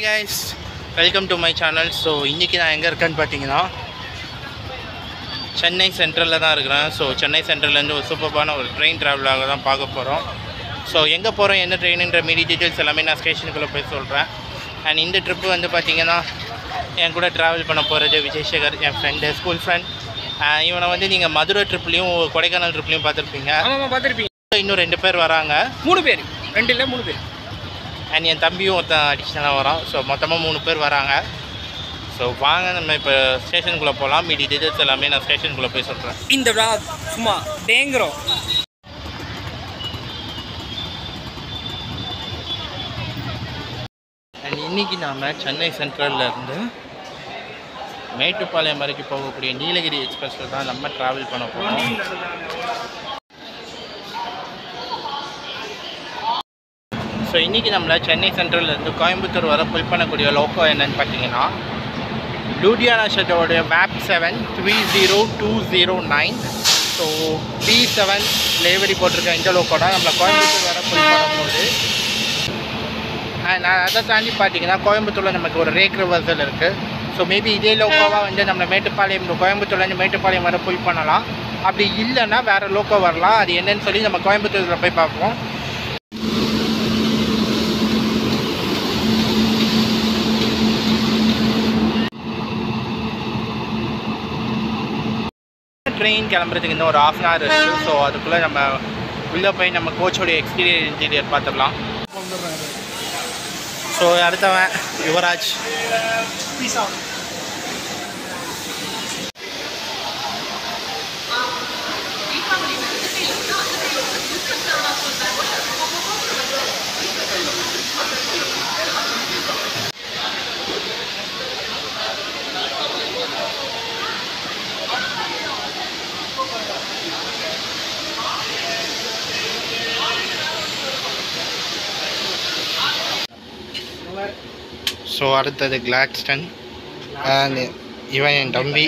Hi guys, welcome to my channel. So இன்னைக்கு நான் எங்க இருக்கேன்னு பாத்தீங்கன்னா சென்னை சென்ட்ரல்ல தான் இருக்கேன். So சென்னை சென்ட்ரல்ல இருந்து ஒரு சூப்பரான ஒரு ட்ரெயின் டிராவலாக தான் பார்க்க போறோம். So எங்க போறோம் என்ன ட்ரெயின்ன்ற மீதி டீடைல்ஸ் எல்லாமே நான் ஸ்டேஷனுக்குள்ள போய் சொல்றேன். அண்ட் இந்த ட்ரிப் வந்து பாத்தீங்கன்னா என் கூட டிராவல் பண்ண போறது விஜய் சேகர், என் ஃப்ரெண்ட், ஸ்கூல் ஃப்ரெண்ட். இவனை வந்து நீங்க மதுரை ட்ரிப்லயும் கொடைக்கானல் ட்ரிப்லயும் பார்த்திருப்பீங்க. ஆமாமா பார்த்திருப்பீங்க. இன்னும் 2 பேர் வராங்க. 3 பேர், 2 இல்ல 3 பேர். அண்ட் என் தம்பியும் ஒருத்தன் அடிஷ்னலாக வரான். ஸோ மொத்தமாக 3 பேர் வராங்க. ஸோ வாங்க நம்ம இப்போ ஸ்டேஷனுக்குள்ளே போகலாம். மீதி டீடைல்ஸ் எல்லாமே நான் ஸ்டேஷனுக்குள்ளே போய் சொல்கிறேன். இந்த vlog சும்மா டேங்குறோம். அண்ட் இன்றைக்கி நாம் சென்னை சென்ட்ரல்லேருந்து மேட்டுப்பாளையம் வரைக்கும் போகக்கூடிய நீலகிரி எக்ஸ்பிரஸில் தான் நம்ம ட்ராவல் பண்ண போகிறோம். ஸோ இன்றைக்கி நம்மளை சென்னை சென்ட்ரல்லேருந்து கோயம்புத்தூர் வர புல் பண்ணக்கூடிய லோக்கோ என்னென்னு பார்த்தீங்கன்னா லூடியானா ஷெட்டோடைய மேப் 730209. ஸோ B7 லேவரி போட்டிருக்க இந்த லோக்கோ தான் நம்மளை கோயம்புத்தூர் வர புல் பண்ணும்போது. நான் அதை தாண்டி பார்த்தீங்கன்னா கோயம்புத்தூரில் நமக்கு ஒரு ரேக் ரிவர்சல் இருக்குது. ஸோ மேபி இதே லோக்கோவாக வந்து நம்மளை மேட்டுப்பாளையம் கோயம்புத்தூர்லேருந்து மேட்டுப்பாளையம் வர புல் பண்ணலாம். அப்படி இல்லைன்னா வேறு லோக்கோ வரலாம். அது என்னன்னு சொல்லி நம்ம கோயம்புத்தூரில் போய் பார்ப்போம். ட்ரெயின் கிளம்புறதுக்கு இன்னும் ஒரு ½ அன் ஹவர் இருக்குது. ஸோ அதுக்குள்ளே நம்ம உள்ளே போய் நம்ம கோச்சோடைய இன்டீரியர் பார்த்துடலாம். ஸோ அடுத்தவன் யுவராஜ். ஸோ அடுத்தது கிளாட்ஸ்டன். இவன் என் தம்பி.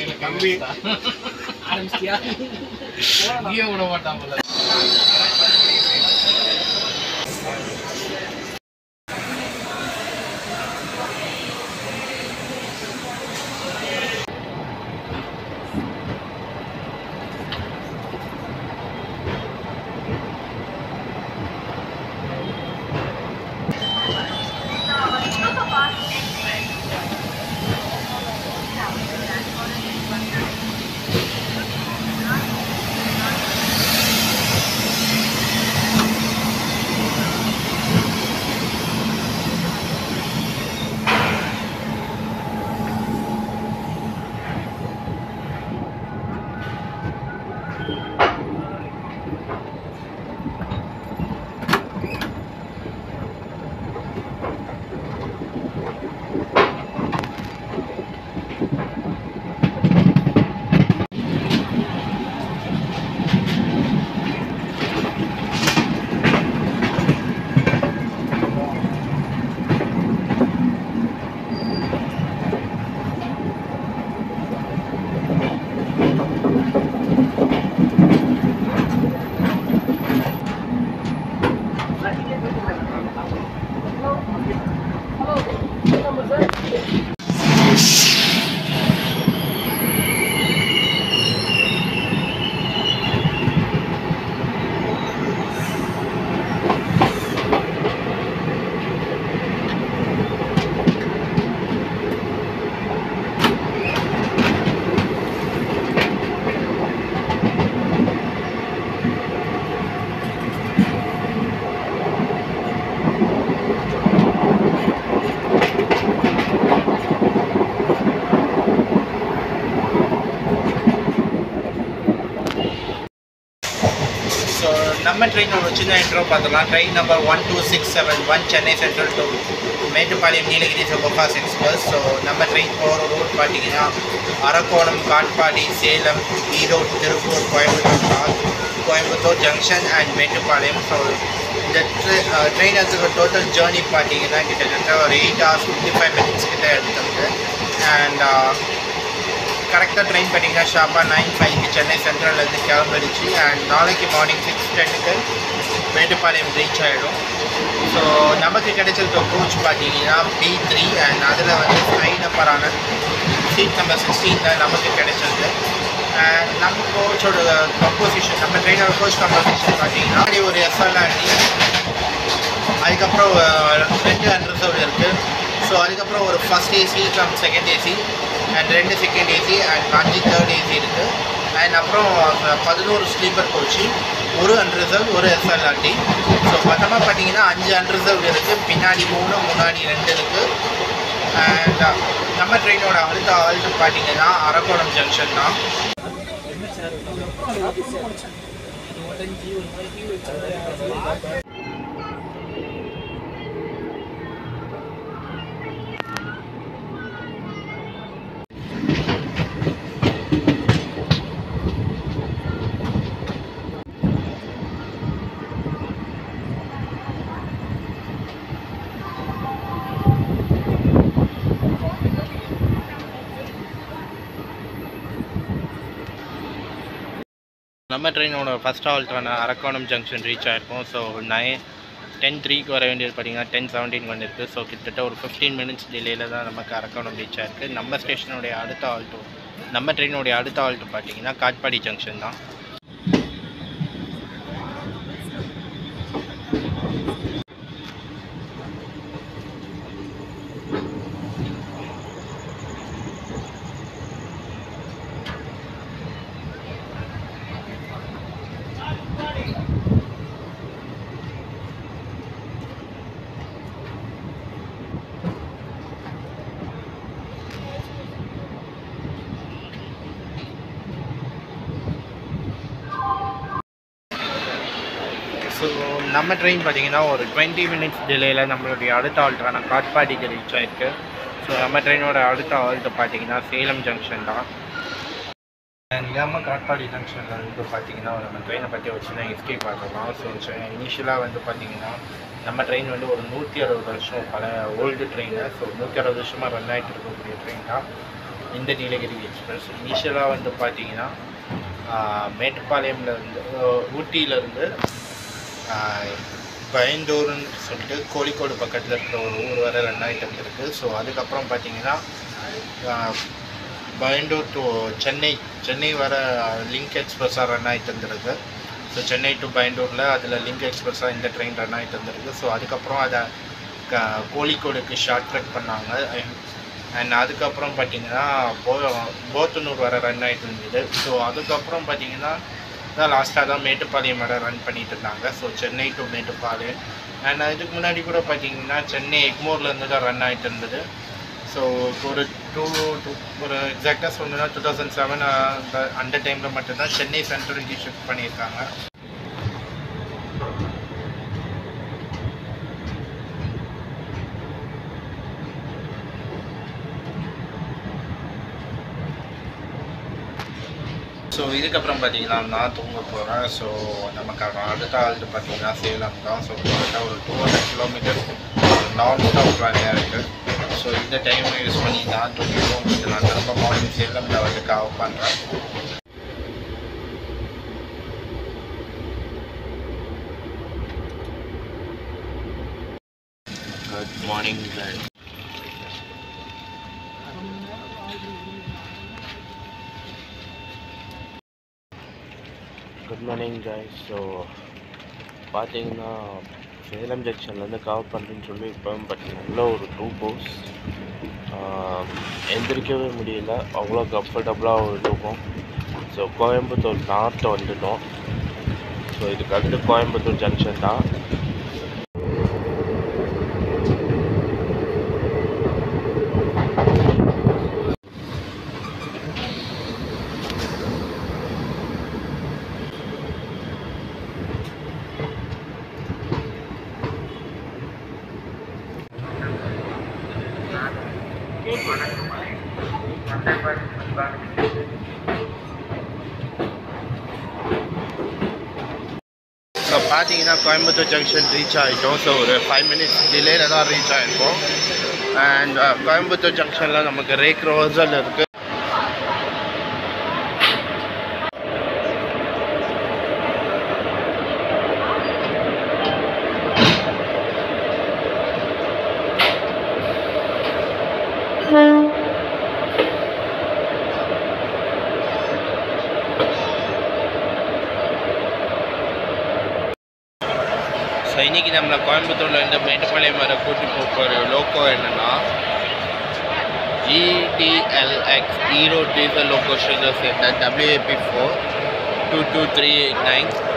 நம்ம ட்ரெயின் ஒரு சின்ன இன்ட்ரோ பார்த்துக்கலாம். Train number 12671 Chennai central to Mettupalayam Nilgiri super fast express. So நம்ம ட்ரெயின் போகிற ரூட் பார்த்தீங்கன்னா Arakkonam, Katpadi, Salem, Erode, Tiruppur, Coimbatore junction and Mettupalayam. So இந்த ட்ரெயின் எடுத்துக்கிற டோட்டல் ஜேர்னி பார்த்தீங்கன்னா கிட்டத்தட்ட ஒரு 8 hours 55 minutes கிட்ட எடுத்துருக்கு. அண்ட் கரெக்டாக ட்ரெயின் பார்த்தீங்கன்னா ஷார்ப்பாக 9:05 சென்னை சென்ட்ரல்லேருந்து கிளம்பிடுச்சு. அண்ட் நாளைக்கு மார்னிங் 6:10 மேட்டுப்பாளையம் ரீச் ஆகிடும். ஸோ நமக்கு கிடைச்சிருக்க கோச் பார்த்தீங்கன்னா B3 அண்ட் அதில் வந்து ஹை நம்பரான சீட் நம்பர் 16 தான் நமக்கு கிடைச்சிருக்கு. அண்ட் நம்ம கோச்சோட கம்போசிஷன், நம்ம ட்ரெயினோட கோச் கம்போசிஷன் பார்த்தீங்கன்னா ஒரு SLRT, அதுக்கப்புறம் 2 அன்ரிசர்வ்டு இருக்குது. ஸோ அதுக்கப்புறம் ஒரு first AC come second AC and 2 second AC and 5 third AC இருக்குது. அண்ட் அப்புறம் 11 sleeper coach, 1 unreserved, 1 SLRT. So மொத்தமாக பார்த்தீங்கன்னா 5 அன்ரிசர்வ் இருக்குது, பின்னாடி 3 முன்னாடி 2 இருக்குது. அண்ட் நம்ம ட்ரெயினோட அடுத்த ஆல்ட்டு பார்த்தீங்கன்னா அரக்கோணம் ஜங்ஷன் தான். நம்ம ட்ரெயினோட ஃபஸ்ட் ஹால்ட்டான அரக்கோணம் ஜங்ஷன் ரீச் ஆகிருக்கும். ஸோ 10:03 வர வேண்டியது பார்த்தீங்கன்னா 10:17 வந்துருக்கு. ஸோ கிட்டத்தட்ட ஒரு 15 மினிட்ஸ் டிலேயில் தான் நமக்கு அரக்கோணம் ரீச் ஆகிருக்கு. நம்ம ஸ்டேஷனுடைய அடுத்த ஹால்ட்டு, நம்ம ட்ரெயினுடைய அடுத்த ஹால்ட்டு பார்த்தீங்கன்னா காட்பாடி ஜங்ஷன் தான். ஸோ நம்ம ட்ரெயின் பார்த்திங்கன்னா ஒரு 20 மினிட்ஸ் டிலேயில் நம்மளுடைய அடுத்த ஹால்ட்டான காட்பாடிக்கு ரீச் ஆகிருக்கு. ஸோ நம்ம ட்ரெயினோட அடுத்த ஹால்ட்டு பார்த்திங்கன்னா சேலம் ஜங்ஷன் தான். நம்ம காட்பாடி ஜங்ஷனில் வந்து பார்த்திங்கன்னா நம்ம ட்ரெயினை பற்றி ஒரு சின்ன ஹிஸ்ட்ரி பார்க்கலாம். ஸோ இனிஷியலாக வந்து பார்த்திங்கன்னா நம்ம ட்ரெயின் வந்து ஒரு 160 வருஷம் பல ஓல்டு ட்ரெயினு. ஸோ 160 வருஷமாக ரன் ஆகிட்டு இருக்கக்கூடிய ட்ரெயின் தான் இந்த நீலகிரி எக்ஸ்பிரஸ். இனிஷியலாக வந்து பார்த்திங்கன்னா மேட்டுப்பாளையம்லேருந்து ஊட்டியிலேருந்து பயந்தூர்னு சொல்லிட்டு கோழிக்கோடு பக்கத்தில் இருக்கிற ஒரு ஊர் வரை ரன் ஆகிட்டு இருந்திருக்கு. ஸோ அதுக்கப்புறம் பார்த்திங்கன்னா பயந்தூர் டு சென்னை வர லிங்க் எக்ஸ்பிரஸாக ரன் ஆகிட்டு இருந்திருக்கு. ஸோ சென்னை டு பயந்தூரில் அதில் லிங்க் எக்ஸ்பிரஸாக இந்த ட்ரெயின் ரன் ஆகிட்டு இருந்திருக்கு. ஸோ அதுக்கப்புறம் அதை கோழிக்கோடுக்கு ஷார்ட் ட்ரெக் பண்ணாங்க. அண்ட் அதுக்கப்புறம் பார்த்திங்கன்னா போத்தனூர் வர ரன் ஆகிட்டு இருந்தது. ஸோ அதுக்கப்புறம் பார்த்திங்கன்னா தான் லாஸ்ட்டாக தான் மேட்டுப்பாளையம் வர ரன் பண்ணிகிட்டு இருந்தாங்க. So Chennai to Mettupalayam. And இதுக்கு முன்னாடி கூட பார்த்திங்கன்னா சென்னை எக்மோர்லேருந்து தான் ரன் ஆகிட்டு இருந்தது. ஸோ ஒரு ஒரு எக்ஸாக்டாக சொல்லணுன்னா 2007 அந்த டைமில் மட்டும்தான் சென்னை சென்ட்ரலுக்கு ஷிஃப்ட் பண்ணியிருக்காங்க. ஸோ இதுக்கப்புறம் பார்த்திங்கன்னா நான் தூங்க போகிறேன். ஸோ நமக்கு அடுத்த ஆள்ட்டு பார்த்திங்கன்னா சேலம் தான். ஸோ கிட்டத்தட்ட ஒரு 200 கிலோமீட்டர் நான் ஸ்டாப் வேலையாக இருக்குது. ஸோ இந்த டைமை யூஸ் பண்ணி நான் தூங்கிடுவோம். நான் திரும்ப மார்னிங் சேலமில் வந்து காவ் பண்ணுறேன். Good morning. Good morning guys. So பார்த்தீங்கன்னா சேலம் ஜங்ஷன்லேருந்து கவர் பண்ணுறேன்னு சொல்லி இப்போ பார்த்தீங்கன்னா ஒரு 2 ஹவர்ஸ் எந்திரிக்கவே முடியல, அவ்வளோ கம்ஃபர்டபுளாக இருக்கும். ஸோ கோயம்புத்தூர் நார்த் வந்துட்டோம். ஸோ இதுக்கு அடுத்து கோயம்புத்தூர் ஜங்ஷன் தான். ஸோ பார்த்தீங்கன்னா கோயம்புத்தூர் ஜங்ஷன் ரீச் ஆகிட்டோம். ஸோ ஒரு 5 மினிட்ஸ் டிலேயில் தான் ரீச் ஆகிருக்கோம். அண்ட் கோயம்புத்தூர் ஜங்ஷனில் நமக்கு ரேக் ரோசல் இருக்குது. இன்றைக்கி நம்மளை கோயம்புத்தூரில் இந்த மேட்டுப்பாளையம் வர கூட்டி போகிற லோக்கோ என்னென்னா EDLX ஹீரோ டீசல் லோக்கோ ஷேஜர் சேர்ந்த WAP4 22389.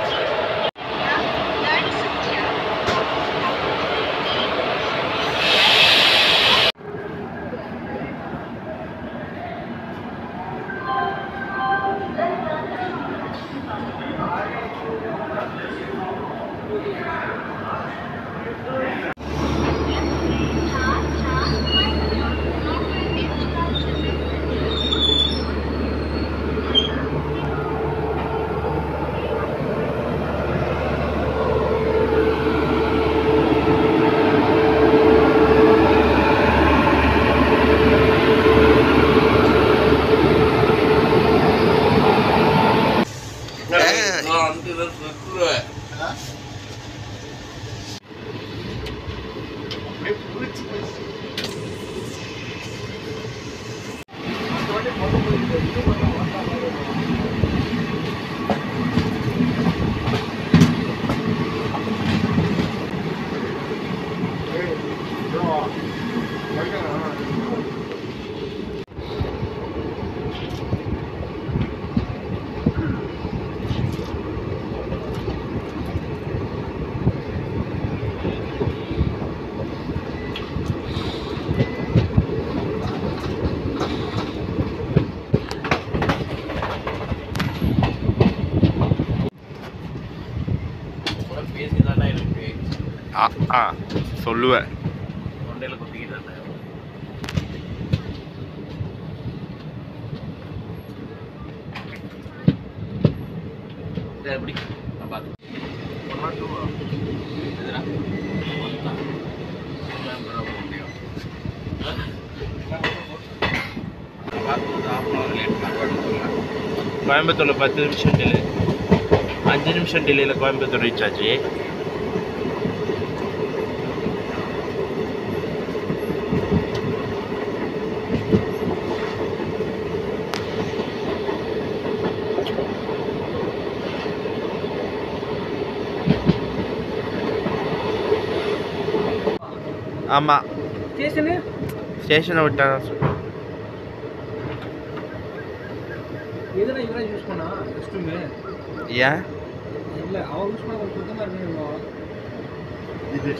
சொல்லுவேன் தொண்டையில் குத்திக்கிட்டு எப்படி பார்த்து கோயம்புத்தூரில் 10 நிமிஷம் டிலே, 5 நிமிஷம் டிலேயில் கோயம்புத்தூர் ரீச் ஆச்சு. ஆமாம், ஸ்டேஷனை விட்டா ஏன் இல்லை அவன் யூஸ் பண்ண சுத்தமாக இருக்கணும். இது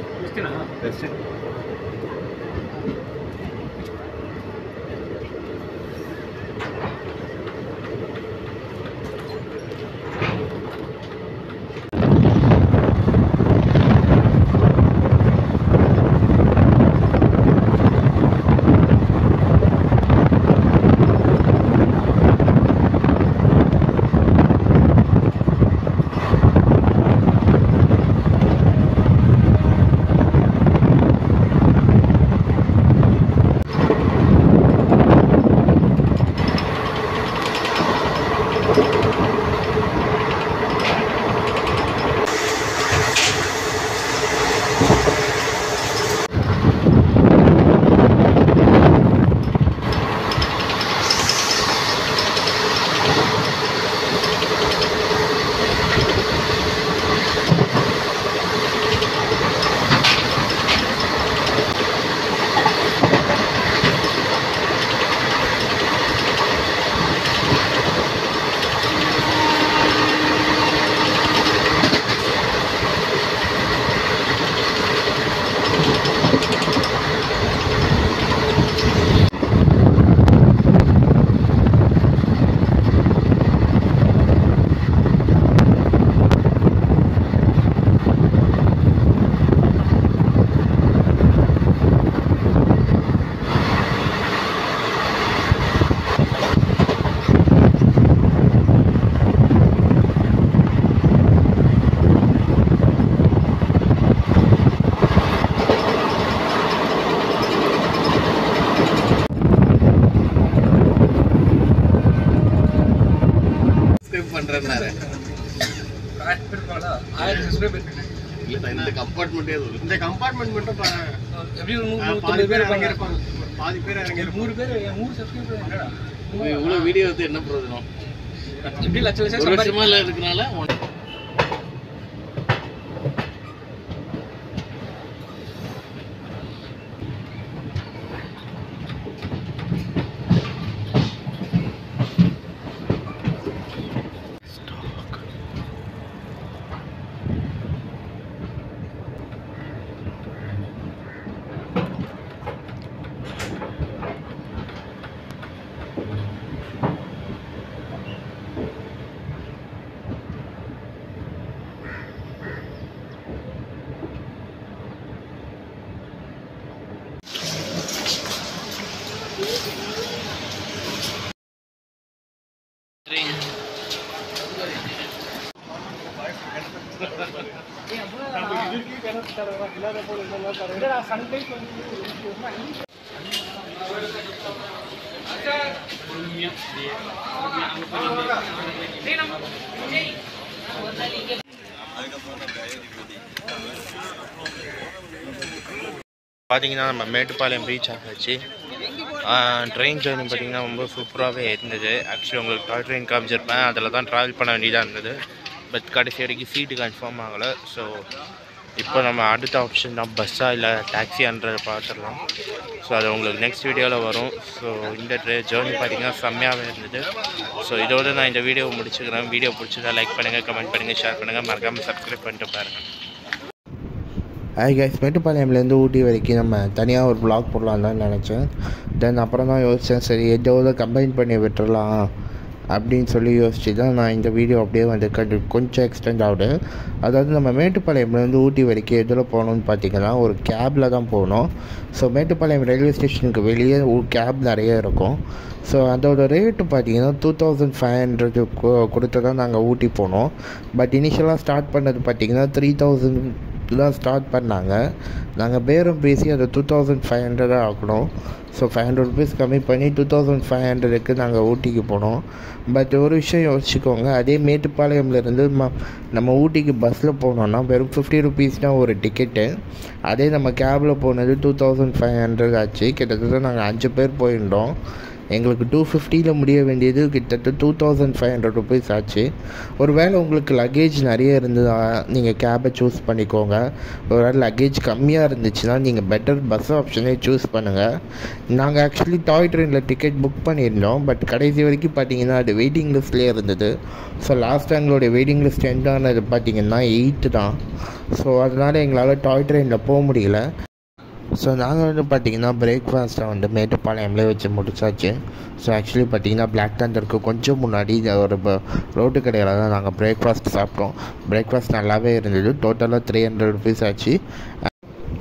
பண்ணுறேன்னாரு. இந்த கம்பார்ட்மெண்ட் மட்டும் பாதி பேர் இறங்கியிருப்பாங்க. பாதி பேர் இறங்கியிருப்பாங்க. 100 பேர் 100 சப்ஸ்கிரைபர். இவ்வளோ வீடியோ வந்து என்ன பிரயோஜனம்? எப்படி லட்ச லட்சம் வருஷமா இருக்கனால பார்த்தீங்கன்னா நம்ம மேட்டுப்பாளையம் ரீச் ஆகிடுச்சு. ட்ரெயின் ஜேர்னி பார்த்திங்கன்னா ரொம்ப சூப்பராகவே இருந்தது. ஆக்சுவலி உங்களுக்கு டாய் ட்ரெயின் காமிச்சிருப்பேன், அதில் தான் ட்ராவல் பண்ண வேண்டியதாக இருந்தது. பட் கடைசி வரைக்கும் சீட்டு கன்ஃபார்ம் ஆகலை. ஸோ இப்போ நம்ம அடுத்த ஆப்ஷன் தான் பஸ்ஸாக இல்லை டாக்ஸியான்றதை பார்த்துடலாம். ஸோ அது உங்களுக்கு நெக்ஸ்ட் வீடியோவில் வரும். ஸோ இந்த ஜேர்னி பார்த்திங்கன்னா செம்மையாகவே இருந்தது. ஸோ இதோடு நான் இந்த வீடியோவை முடிச்சுக்கிறேன். வீடியோ பிடிச்சதா லைக் பண்ணுங்கள், கமெண்ட் பண்ணுங்கள், ஷேர் பண்ணுங்கள், மறக்காமல் சப்ஸ்கிரைப் பண்ணிட்டு பாருங்கள். ஹாய் கைஸ், மேட்டுப்பாளையம்லேருந்து ஊட்டி வரைக்கும் நம்ம தனியாக ஒரு வ்ளாக் போடலாம் தான் நினச்சேன். தென் அப்புறம் தான் யோசித்தேன், சரி எவ்வளோ கம்பைன் பண்ணி விட்டுறலாம் அப்படின்னு சொல்லி யோசிச்சு தான் நான் இந்த வீடியோ அப்படியே வந்து கொஞ்சம் எக்ஸ்டெண்ட் ஆகுது. அதாவது நம்ம மேட்டுப்பாளையம்லேருந்து ஊட்டி வரைக்கும் எதில் போகணுன்னு பார்த்தீங்கன்னா ஒரு கேபில் தான் போகணும். ஸோ மேட்டுப்பாளையம் ரயில்வே ஸ்டேஷனுக்கு வெளியே கேப் நிறைய இருக்கும். ஸோ அதோட ரேட்டு பார்த்தீங்கன்னா 2500 கொடுத்து தான் நாங்கள் ஊட்டி போனோம். பட் இனிஷியலாக ஸ்டார்ட் பண்ணது பார்த்திங்கன்னா 3000 தான் ஸ்டார்ட் பண்ணாங்க. நாங்கள் பேரம் பேசி அதை 2500 ஆக்கணும். ஸோ 500 ருபீஸ் கம்மி பண்ணி 2500க்கு நாங்கள் ஊட்டிக்கு போனோம். பட் ஒரு விஷயம் யோசிச்சுக்கோங்க, அதே மேட்டுப்பாளையம்லேருந்து நம்ம ஊட்டிக்கு பஸ்ஸில் போனோன்னா வெறும் 50 ருபீஸ் தான் ஒரு டிக்கெட்டு. அதே நம்ம கேபில் போனது 2500 ஆச்சு. கிட்டத்தட்ட நாங்கள் 5 பேர் போயிருந்தோம். எங்களுக்கு 250 முடிய வேண்டியது கிட்டத்தட்ட 2500 ருபீஸ் ஆச்சு. ஒரு வேளை உங்களுக்கு லக்கேஜ் நிறைய இருந்ததா நீங்கள் கேபை சூஸ் பண்ணிக்கோங்க. ஒரு வேளை லக்கேஜ் கம்மியாக இருந்துச்சுன்னா நீங்கள் பெட்டர் பஸ் ஆப்ஷனே சூஸ் பண்ணுங்கள். நாங்கள் ஆக்சுவலி டாய் ட்ரெயினில் டிக்கெட் புக் பண்ணியிருந்தோம். பட் கடைசி வரைக்கும் பார்த்தீங்கன்னா அது வெயிட்டிங் லிஸ்ட்லேயே இருந்தது. ஸோ லாஸ்ட் எங்களுடைய வெயிட்டிங் லிஸ்ட் எண்ட் ஆனது பார்த்திங்கன்னா 8 தான். ஸோ அதனால் எங்களால் டாய் ட்ரெயினில் போக முடியல. ஸோ நாங்கள் வந்து பார்த்திங்கன்னா பிரேக்ஃபாஸ்ட்டை வந்து மேட்டுப்பாளையம்லேயே வச்சு முடிச்சாச்சு. ஸோ ஆக்சுவலி பார்த்திங்கன்னா பிளாக் தண்டருக்கு கொஞ்சம் முன்னாடி ஒரு ரோட்டு கடையில் தான் நாங்கள் பிரேக்ஃபாஸ்ட் சாப்பிட்டோம். பிரேக்ஃபாஸ்ட் நல்லாவே இருந்தது. டோட்டலாக 300 ருபீஸ் ஆச்சு.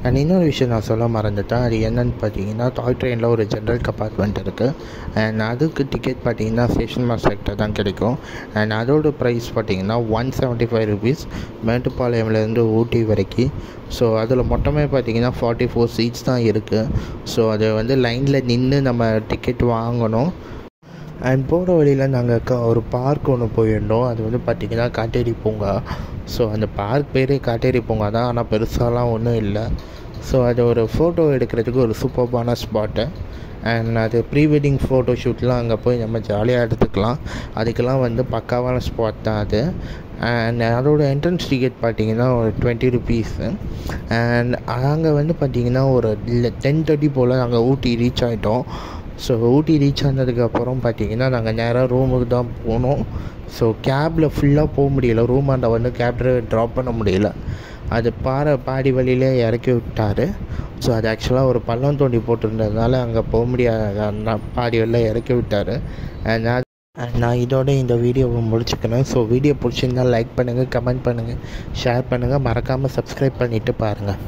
அண்ட் இன்னொரு விஷயம் நான் சொல்ல மறந்துட்டேன். அது என்னென்னு பார்த்தீங்கன்னா டாய் ட்ரெயினில் ஒரு ஜென்ரல் கம்பார்ட்மெண்ட் இருக்குது. அண்ட் அதுக்கு டிக்கெட் பார்த்தீங்கன்னா ஸ்டேஷன் மாஸ்டர்கிட்ட தான் கிடைக்கும். அண்ட் அதோட ப்ரைஸ் பார்த்தீங்கன்னா 175 ருபீஸ் மேட்டுப்பாளையம்லேருந்து ஊட்டி வரைக்கும். ஸோ அதில் மொத்தமே பார்த்தீங்கன்னா 44 சீட்ஸ் தான் இருக்குது. ஸோ அது வந்து லைனில் நின்று நம்ம டிக்கெட் வாங்கணும். அண்ட் போகிற வழியில் நாங்கள் ஒரு பார்க் ஒன்று போயிருந்தோம். அது வந்து பார்த்திங்கன்னா காட்டேரி பூங்கா. ஸோ அந்த பார்க் பேரே காட்டேரி பூங்கா தான், ஆனால் பெருசாலாம் ஒன்றும் இல்லை. ஸோ அது ஒரு ஃபோட்டோ எடுக்கிறதுக்கு ஒரு சூப்பர்பான ஸ்பாட்டு. அண்ட் அது ப்ரீ வெட்டிங் ஃபோட்டோ ஷூட்லாம் அங்கே போய் நம்ம ஜாலியாக எடுத்துக்கலாம். அதுக்கெல்லாம் வந்து பக்காவான ஸ்பாட் தான் அது. அண்ட் அதோட என்ட்ரன்ஸ் டிக்கெட் பார்த்திங்கன்னா ஒரு 20 ருபீஸு. அண்ட் அங்கே வந்து பார்த்திங்கன்னா ஒரு 10:30 போல் நாங்கள் ஊட்டி ரீச் ஆகிட்டோம். ஸோ ஊட்டி ரீச் ஆனதுக்கப்புறம் பார்த்திங்கன்னா நாங்கள் நேராக ரூமுக்கு தான் போனோம். ஸோ கேபில் ஃபுல்லாக போக முடியல. ரூமாண்ட வந்து கேப் டிரைவர் ட்ராப் பண்ண முடியல. அது பாடி வழியிலே இறக்கி விட்டார். ஸோ அது ஆக்சுவலாக ஒரு பள்ளம் தோண்டி போட்டிருந்ததுனால அங்கே போக முடியாத பாடி வழியில் இறக்கி விட்டார். நான் இதோட இந்த வீடியோவை முடிச்சுக்கிறேன். ஸோ வீடியோ பிடிச்சிருந்தால் லைக் பண்ணுங்கள், கமெண்ட் பண்ணுங்கள், ஷேர் பண்ணுங்கள், மறக்காமல் சப்ஸ்கிரைப் பண்ணிவிட்டு பாருங்கள்.